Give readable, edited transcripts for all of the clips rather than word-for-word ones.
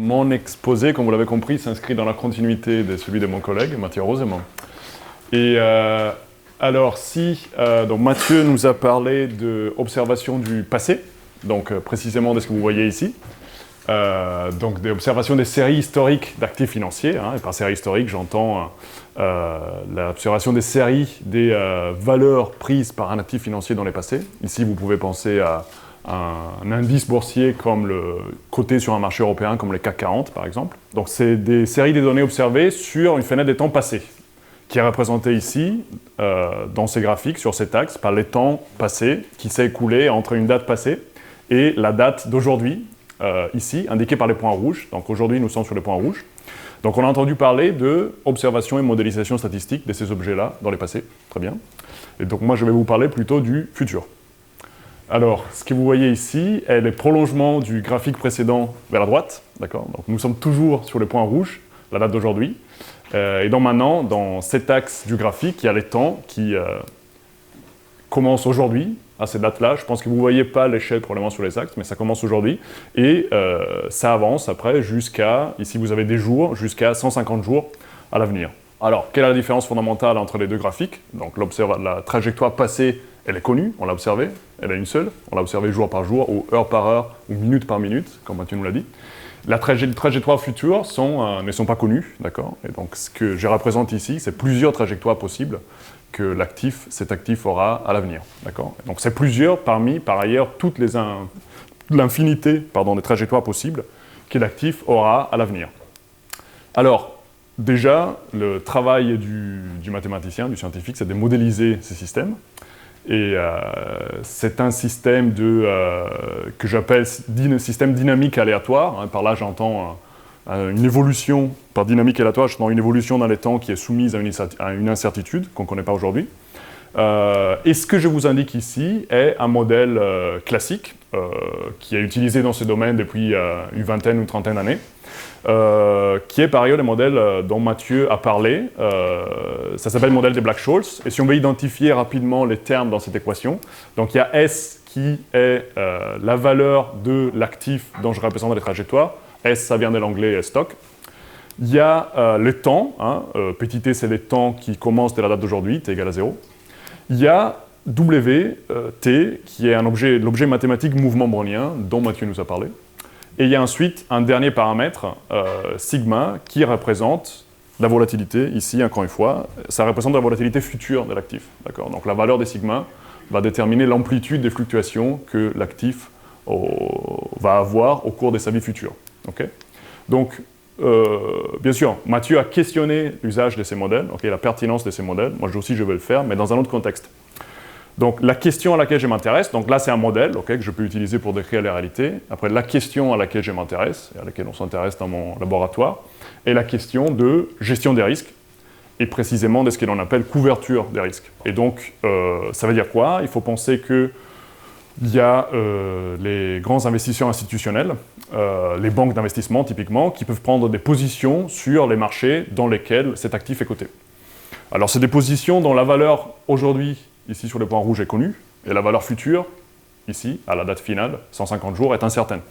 mon exposé, comme vous l'avez compris, s'inscrit dans la continuité de celui de mon collègue, Mathieu Rosemont. Et alors, donc Mathieu nous a parlé d'observation du passé, donc précisément de ce que vous voyez ici. Donc des observations des séries historiques d'actifs financiers, et par séries historiques, j'entends l'observation des séries des valeurs prises par un actif financier dans les passés. Ici, vous pouvez penser à un indice boursier comme le coté sur un marché européen, comme les CAC 40 par exemple. Donc c'est des séries de données observées sur une fenêtre des temps passés, qui est représentée ici, dans ces graphiques, sur cet axe, par les temps passés, qui s'est écoulé entre une date passée et la date d'aujourd'hui, ici, indiquée par les points rouges. Donc aujourd'hui, nous sommes sur les points rouges. Donc on a entendu parler d'observation et modélisation statistique de ces objets-là dans les passés. Très bien. Et donc moi, je vais vous parler plutôt du futur. Alors, ce que vous voyez ici est les prolongements du graphique précédent vers la droite. D'accord ? Donc nous sommes toujours sur les points rouges, la date d'aujourd'hui. Et donc maintenant, dans cet axe du graphique, il y a les temps qui commencent aujourd'hui, à ces dates-là. Je pense que vous ne voyez pas l'échelle probablement sur les axes, mais ça commence aujourd'hui. Et ça avance après jusqu'à, ici vous avez des jours, jusqu'à 150 jours à l'avenir. Alors, quelle est la différence fondamentale entre les deux graphiques ? Donc la trajectoire passée, elle est connue, on l'a observée, elle est une seule. On l'a observée jour par jour, ou heure par heure, ou minute par minute, comme Mathieu nous l'a dit. Les trajectoires futures ne sont pas connues, d'accord ? Et donc ce que je représente ici, c'est plusieurs trajectoires possibles que cet actif aura à l'avenir, d'accord ? Donc c'est plusieurs parmi, par ailleurs, l'infinité des trajectoires possibles que l'actif aura à l'avenir. Alors, déjà, le travail du mathématicien, du scientifique, c'est de modéliser ces systèmes. Et c'est un système que j'appelle système dynamique aléatoire. Par là, j'entends une évolution par dynamique aléatoire, j'entends une évolution dans les temps qui est soumise à une incertitude qu'on ne connaît pas aujourd'hui. Et ce que je vous indique ici est un modèle classique qui est utilisé dans ce domaine depuis une vingtaine ou trentaine d'années. Qui est par ailleurs le modèle dont Mathieu a parlé. Ça s'appelle le modèle des Black-Scholes. Et si on veut identifier rapidement les termes dans cette équation, donc il y a S qui est la valeur de l'actif dont je représente les trajectoires. S, ça vient de l'anglais stock. Il y a le temps. Petit t, c'est les temps qui commencent dès la date d'aujourd'hui, t égale à 0. Il y a W, t, qui est l'objet mathématique mouvement brownien dont Mathieu nous a parlé. Et il y a ensuite un dernier paramètre, sigma, qui représente la volatilité. Ici, encore une fois, ça représente la volatilité future de l'actif. D'accord ? Donc la valeur des sigma va déterminer l'amplitude des fluctuations que l'actif va avoir au cours de sa vie future. Okay ? Donc, bien sûr, Mathieu a questionné l'usage de ces modèles, la pertinence de ces modèles. Moi aussi, je vais le faire, mais dans un autre contexte. Donc la question à laquelle je m'intéresse, donc là c'est un modèle que je peux utiliser pour décrire la réalité. Après la question à laquelle je m'intéresse, et à laquelle on s'intéresse dans mon laboratoire, est la question de gestion des risques, et précisément de ce que l'on appelle couverture des risques. Et donc ça veut dire quoi ? Il faut penser qu'il y a les grands investisseurs institutionnels, les banques d'investissement typiquement, qui peuvent prendre des positions sur les marchés dans lesquels cet actif est coté. Alors c'est des positions dont la valeur aujourd'hui, ici sur le point rouge, est connue, et la valeur future, ici, à la date finale, 150 jours, est incertaine.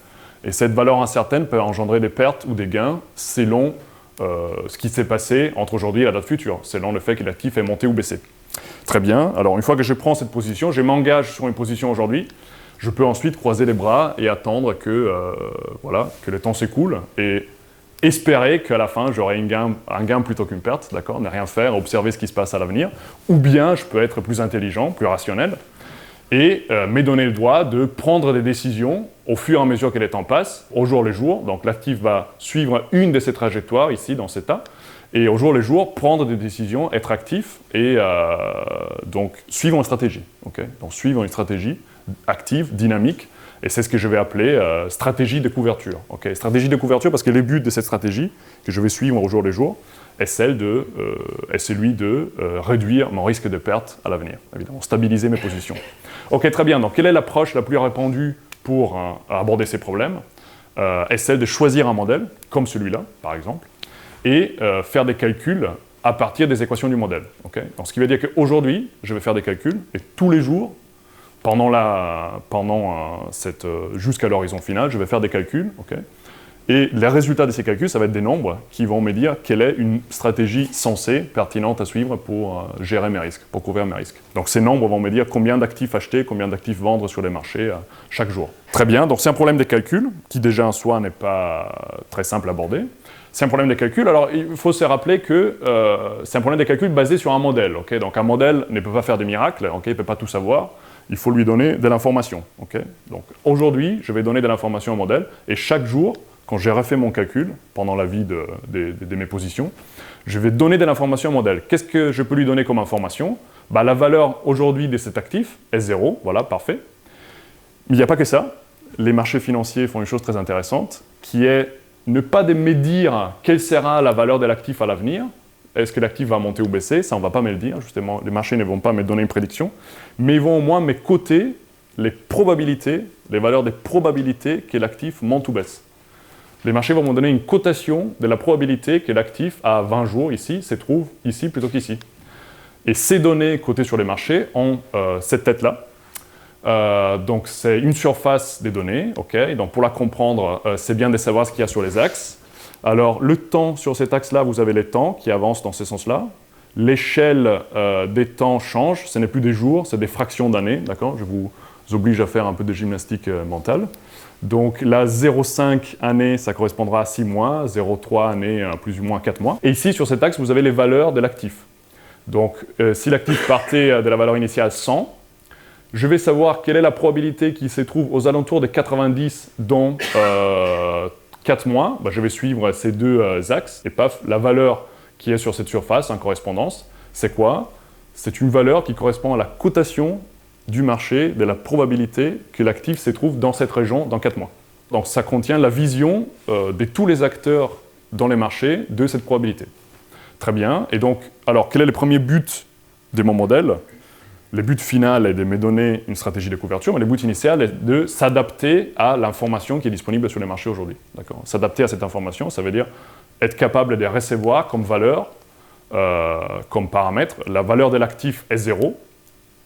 Et cette valeur incertaine peut engendrer des pertes ou des gains selon ce qui s'est passé entre aujourd'hui et la date future, selon le fait que l'actif est monté ou baissé. Très bien, alors une fois que je prends cette position, je m'engage sur une position aujourd'hui, je peux ensuite croiser les bras et attendre que le temps s'écoule, et espérer qu'à la fin, j'aurai un gain plutôt qu'une perte, d'accord ? Ne rien faire, observer ce qui se passe à l'avenir. Ou bien, je peux être plus intelligent, plus rationnel, et me donner le droit de prendre des décisions au fur et à mesure que les temps passent, au jour le jour. Donc l'actif va suivre une de ces trajectoires, ici, dans cet état, et au jour le jour, prendre des décisions, être actif, et donc suivre une stratégie. Okay ? Donc suivre une stratégie active, dynamique, et c'est ce que je vais appeler stratégie de couverture. Okay ? Stratégie de couverture parce que le but de cette stratégie, que je vais suivre au jour le jour, est celui de réduire mon risque de perte à l'avenir, évidemment, stabiliser mes positions. Ok, très bien. Donc, quelle est l'approche la plus répandue pour aborder ces problèmes ? Est celle de choisir un modèle, comme celui-là, par exemple, et faire des calculs à partir des équations du modèle. Okay ? Donc, ce qui veut dire qu'aujourd'hui, je vais faire des calculs, et tous les jours, jusqu'à l'horizon final, je vais faire des calculs, okay, Et les résultats de ces calculs, ça va être des nombres qui vont me dire quelle est une stratégie sensée, pertinente à suivre pour gérer mes risques, pour couvrir mes risques. Donc ces nombres vont me dire combien d'actifs acheter, combien d'actifs vendre sur les marchés chaque jour. Très bien, donc c'est un problème des calculs, qui déjà en soi n'est pas très simple à aborder. C'est un problème des calculs, alors il faut se rappeler que c'est un problème des calculs basé sur un modèle. Okay, donc un modèle ne peut pas faire des miracles, okay, il ne peut pas tout savoir. Il faut lui donner de l'information. Okay. Donc aujourd'hui, je vais donner de l'information au modèle, et chaque jour, quand j'ai refait mon calcul, pendant la vie de mes positions, je vais donner de l'information au modèle. Qu'est-ce que je peux lui donner comme information? La valeur aujourd'hui de cet actif est 0, voilà, parfait. Mais il n'y a pas que ça. Les marchés financiers font une chose très intéressante, qui est ne pas me dire quelle sera la valeur de l'actif à l'avenir. Est-ce que l'actif va monter ou baisser? Ça, on ne va pas me le dire, justement. Les marchés ne vont pas me donner une prédiction, mais ils vont au moins me coter les probabilités, les valeurs des probabilités que l'actif monte ou baisse. Les marchés vont me donner une cotation de la probabilité que l'actif à 20 jours ici se trouve ici plutôt qu'ici. Et ces données cotées sur les marchés ont cette tête-là. Donc c'est une surface des données. Okay. Donc pour la comprendre, c'est bien de savoir ce qu'il y a sur les axes. Alors le temps sur cet axe-là, vous avez les temps qui avancent dans ce sens-là. L'échelle des temps change. Ce n'est plus des jours, c'est des fractions d'années. D'accord. Je vous oblige à faire un peu de gymnastique mentale. Donc la 0,5 année, ça correspondra à 6 mois, 0,3 année, plus ou moins 4 mois. Et ici, sur cet axe, vous avez les valeurs de l'actif. Donc si l'actif partait de la valeur initiale 100, je vais savoir quelle est la probabilité qu'il se trouve aux alentours de 90 dans 4 mois. Je vais suivre ces deux axes, et paf, la valeur qui est sur cette surface en correspondance, c'est quoi? C'est une valeur qui correspond à la cotation du marché, de la probabilité que l'actif se trouve dans cette région dans 4 mois. Donc ça contient la vision de tous les acteurs dans les marchés de cette probabilité. Très bien. Et donc, alors quel est le premier but de mon modèle? Le but final est de me donner une stratégie de couverture, mais le but initial est de s'adapter à l'information qui est disponible sur les marchés aujourd'hui. S'adapter à cette information, ça veut dire être capable de recevoir comme valeur, comme paramètre, la valeur de l'actif est 0,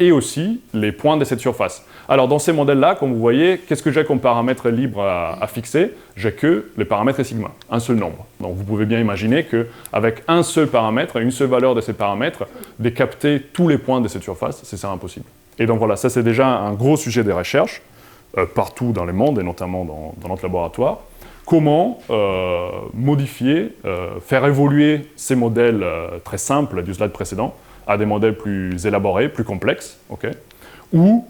et aussi les points de cette surface. Alors dans ces modèles-là, comme vous voyez, qu'est-ce que j'ai comme paramètre libre à fixer? J'ai que les paramètres sigma, un seul nombre. Donc vous pouvez bien imaginer qu'avec un seul paramètre, une seule valeur de ces paramètres, de capter tous les points de cette surface, c'est impossible. Et donc voilà, ça c'est déjà un gros sujet de recherche, partout dans le monde, et notamment dans notre laboratoire. Comment modifier, faire évoluer ces modèles très simples du slide précédent, à des modèles plus élaborés, plus complexes, okay, où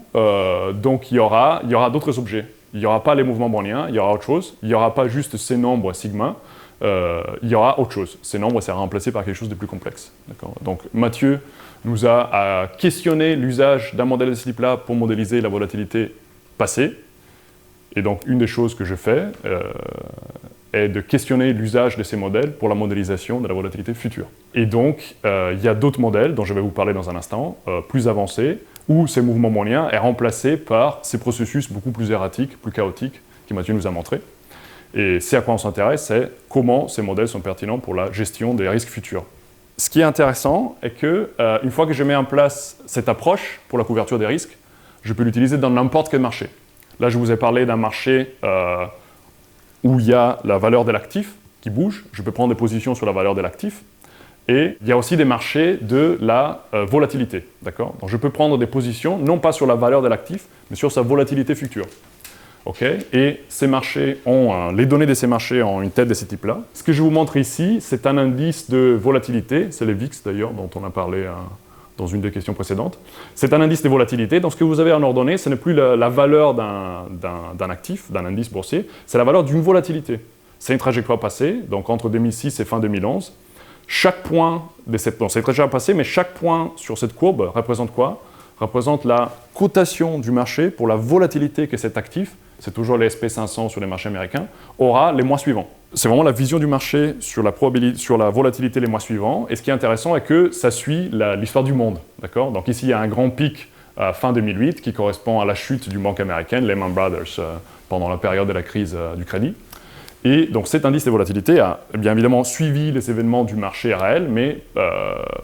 donc il y aura d'autres objets. Il n'y aura pas les mouvements browniens, il y aura autre chose. Il n'y aura pas juste ces nombres sigma, il y aura autre chose. Ces nombres seront remplacés par quelque chose de plus complexe. Donc Mathieu nous a questionné l'usage d'un modèle de ce type-là pour modéliser la volatilité passée. Et donc une des choses que je fais est de questionner l'usage de ces modèles pour la modélisation de la volatilité future. Et donc, il y a d'autres modèles, dont je vais vous parler dans un instant, plus avancés, où ces mouvements browniens est remplacé par ces processus beaucoup plus erratiques, plus chaotiques, que Mathieu nous a montré. Et c'est à quoi on s'intéresse, c'est comment ces modèles sont pertinents pour la gestion des risques futurs. Ce qui est intéressant est que, une fois que je mets en place cette approche pour la couverture des risques, je peux l'utiliser dans n'importe quel marché. Là, je vous ai parlé d'un marché où il y a la valeur de l'actif qui bouge. Je peux prendre des positions sur la valeur de l'actif. Et il y a aussi des marchés de la volatilité. Donc je peux prendre des positions, non pas sur la valeur de l'actif, mais sur sa volatilité future. Okay. Et ces marchés les données de ces marchés ont une tête de ce type-là. Ce que je vous montre ici, c'est un indice de volatilité. C'est le VIX d'ailleurs, dont on a parlé dans une des questions précédentes. C'est un indice de volatilité. Donc ce que vous avez en ordonnée, ce n'est plus la valeur d'un actif, d'un indice boursier, c'est la valeur d'une volatilité. C'est une trajectoire passée, donc entre 2006 et fin 2011. Chaque point de cette... Bon, c'est trajectoire passée, mais chaque point sur cette courbe représente quoi? Représente la cotation du marché pour la volatilité que cet actif, c'est toujours les SP500 sur les marchés américains, aura les mois suivants. C'est vraiment la vision du marché sur la volatilité les mois suivants. Et ce qui est intéressant est que ça suit l'histoire du monde. Donc ici, il y a un grand pic fin 2008 qui correspond à la chute d'une banque américaine, Lehman Brothers, pendant la période de la crise du crédit. Et donc cet indice de volatilité a bien évidemment suivi les événements du marché réel, mais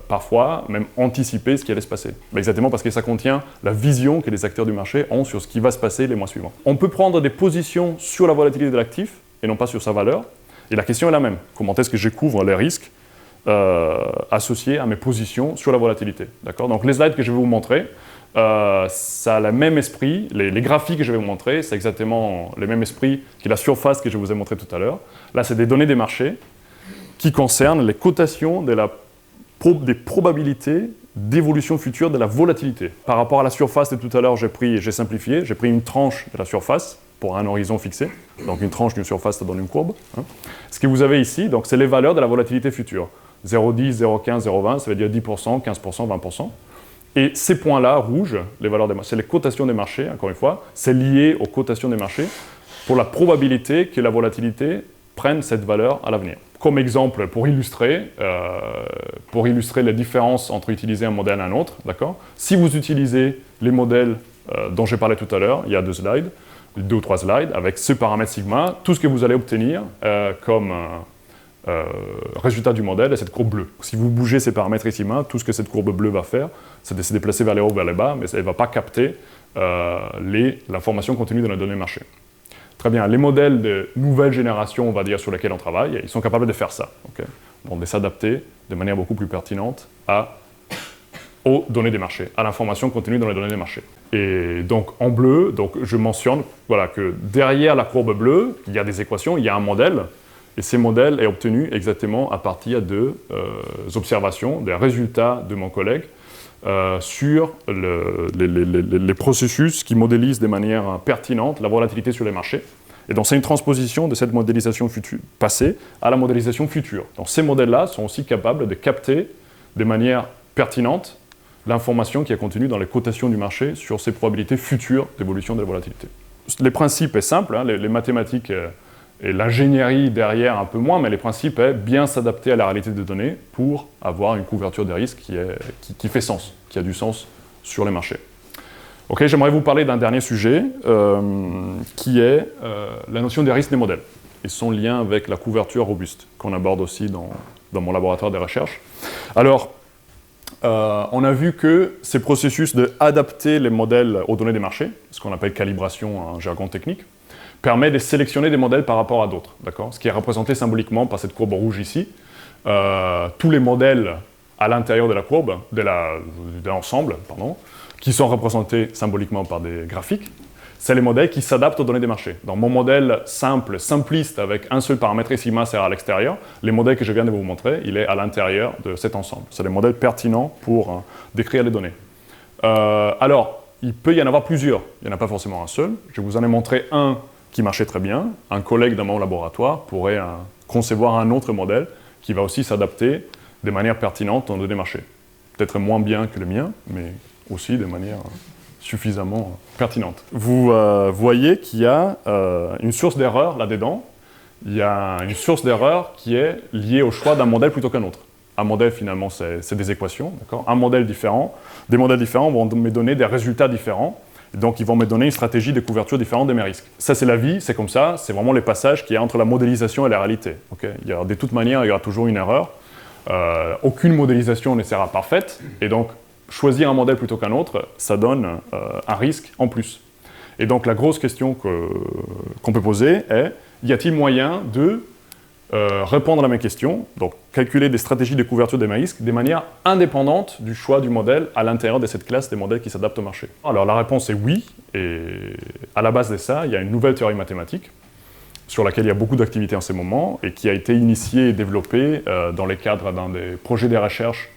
parfois même anticipé ce qui allait se passer. Exactement parce que ça contient la vision que les acteurs du marché ont sur ce qui va se passer les mois suivants. On peut prendre des positions sur la volatilité de l'actif et non pas sur sa valeur. Et la question est la même. Comment est-ce que je couvre les risques associés à mes positions sur la volatilité, d'accord? Donc les slides que je vais vous montrer, ça a le même esprit. Les graphiques que je vais vous montrer, c'est exactement le même esprit que la surface que je vous ai montré tout à l'heure. Là, c'est des données des marchés qui concernent les cotations des probabilités d'évolution future de la volatilité. Par rapport à la surface de tout à l'heure, j'ai simplifié, j'ai pris une tranche de la surface pour un horizon fixé. Donc une tranche d'une surface, ça donne une courbe. Hein. Ce que vous avez ici, donc, c'est les valeurs de la volatilité future. 0,10, 0,15, 0,20, ça veut dire 10%, 15%, 20%. Et ces points-là, rouges, les valeurs des marchés, c'est les cotations des marchés, encore une fois, c'est lié aux cotations des marchés pour la probabilité que la volatilité prenne cette valeur à l'avenir. Comme exemple, pour illustrer les différences entre utiliser un modèle et un autre, d'accord? Si vous utilisez les modèles dont j'ai parlé tout à l'heure, il y a 2 ou 3 slides, avec ce paramètre sigma, tout ce que vous allez obtenir comme résultat du modèle est cette courbe bleue. Si vous bougez ces paramètres ici, tout ce que cette courbe bleue va faire, c'est de se déplacer vers les hauts, vers les bas, mais elle ne va pas capter l'information contenue dans les données marché. Très bien, les modèles de nouvelle génération, on va dire, sur lesquels on travaille, ils sont capables de faire ça. Okay, bon, de s'adapter de manière beaucoup plus pertinente aux données des marchés, à l'information contenue dans les données des marchés. Et donc, en bleu, donc, je mentionne voilà, que derrière la courbe bleue, il y a des équations, il y a un modèle, et ces modèles est obtenu exactement à partir de observations, des résultats de mon collègue sur les processus qui modélisent de manière pertinente la volatilité sur les marchés. Et donc, c'est une transposition de cette modélisation passée à la modélisation future. Donc, ces modèles-là sont aussi capables de capter de manière pertinente l'information qui est contenue dans les cotations du marché sur ces probabilités futures d'évolution de la volatilité. Le principe est simple, hein, les mathématiques et l'ingénierie derrière un peu moins, mais les principes est bien s'adapter à la réalité des données pour avoir une couverture des risques qui fait sens, qui a du sens sur les marchés. Ok, j'aimerais vous parler d'un dernier sujet qui est la notion des risques des modèles et son lien avec la couverture robuste qu'on aborde aussi dans mon laboratoire de recherche. Alors, on a vu que ces processus d'adapter les modèles aux données des marchés, ce qu'on appelle calibration en jargon technique, permet de sélectionner des modèles par rapport à d'autres, d'accord? Ce qui est représenté symboliquement par cette courbe rouge ici. Tous les modèles à l'intérieur de la courbe, de l'ensemble, qui sont représentés symboliquement par des graphiques, c'est les modèles qui s'adaptent aux données des marchés. Dans mon modèle simple, simpliste, avec un seul paramètre et sigma, c'est à l'extérieur, les modèles que je viens de vous montrer, il est à l'intérieur de cet ensemble. C'est des modèles pertinents pour décrire les données. Alors, il peut y en avoir plusieurs, il n'y en a pas forcément un seul. Je vous en ai montré un qui marchait très bien. Un collègue dans mon laboratoire pourrait concevoir un autre modèle qui va aussi s'adapter de manière pertinente aux données marché. Peut-être moins bien que le mien, mais aussi de manière suffisamment pertinente. Vous voyez qu'il y a une source d'erreur là-dedans. Il y a une source d'erreur qui est liée au choix d'un modèle plutôt qu'un autre. Un modèle, finalement, c'est des équations. Un modèle différent. Des modèles différents vont me donner des résultats différents. Donc, ils vont me donner une stratégie de couverture différente de mes risques. Ça, c'est la vie, c'est comme ça. C'est vraiment les passages qu'il y a entre la modélisation et la réalité. Okay, de toute manière, il y aura toujours une erreur. Aucune modélisation ne sera parfaite. Et donc, choisir un modèle plutôt qu'un autre, ça donne un risque en plus. Et donc, la grosse question qu'on peut poser est, y a-t-il moyen de répondre à mes questions, donc calculer des stratégies de couverture des risques de manière indépendante du choix du modèle à l'intérieur de cette classe des modèles qui s'adaptent au marché? Alors la réponse est oui, et à la base de ça, il y a une nouvelle théorie mathématique sur laquelle il y a beaucoup d'activités en ce moment et qui a été initiée et développée dans les cadres d'un des projets de recherche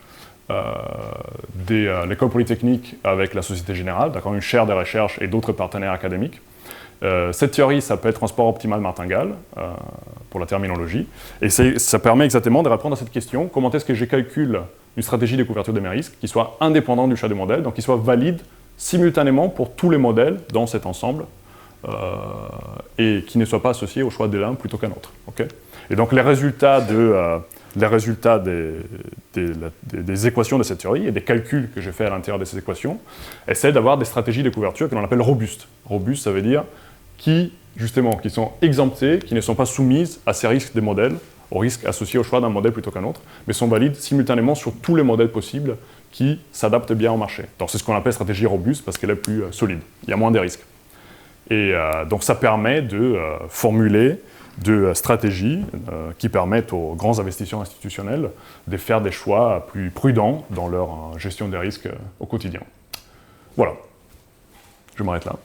de l'école polytechnique avec la Société Générale, d'accord, une chaire de recherche et d'autres partenaires académiques. Cette théorie s'appelle transport optimal martingale, pour la terminologie, et ça permet exactement de répondre à cette question, comment est-ce que je calcule une stratégie de couverture de mes risques qui soit indépendante du choix du modèle, donc qui soit valide simultanément pour tous les modèles dans cet ensemble, et qui ne soit pas associé au choix de l'un plutôt qu'un autre. Okay, et donc les résultats des équations de cette théorie et des calculs que j'ai faits à l'intérieur de ces équations essaient d'avoir des stratégies de couverture que l'on appelle robustes. Robustes, ça veut dire qui sont exemptées, qui ne sont pas soumises à ces risques des modèles, aux risques associés au choix d'un modèle plutôt qu'un autre, mais sont valides simultanément sur tous les modèles possibles qui s'adaptent bien au marché. Donc c'est ce qu'on appelle stratégie robuste parce qu'elle est plus solide, il y a moins de risques. Et donc ça permet de formuler de stratégies qui permettent aux grands investisseurs institutionnels de faire des choix plus prudents dans leur gestion des risques au quotidien. Voilà, je m'arrête là.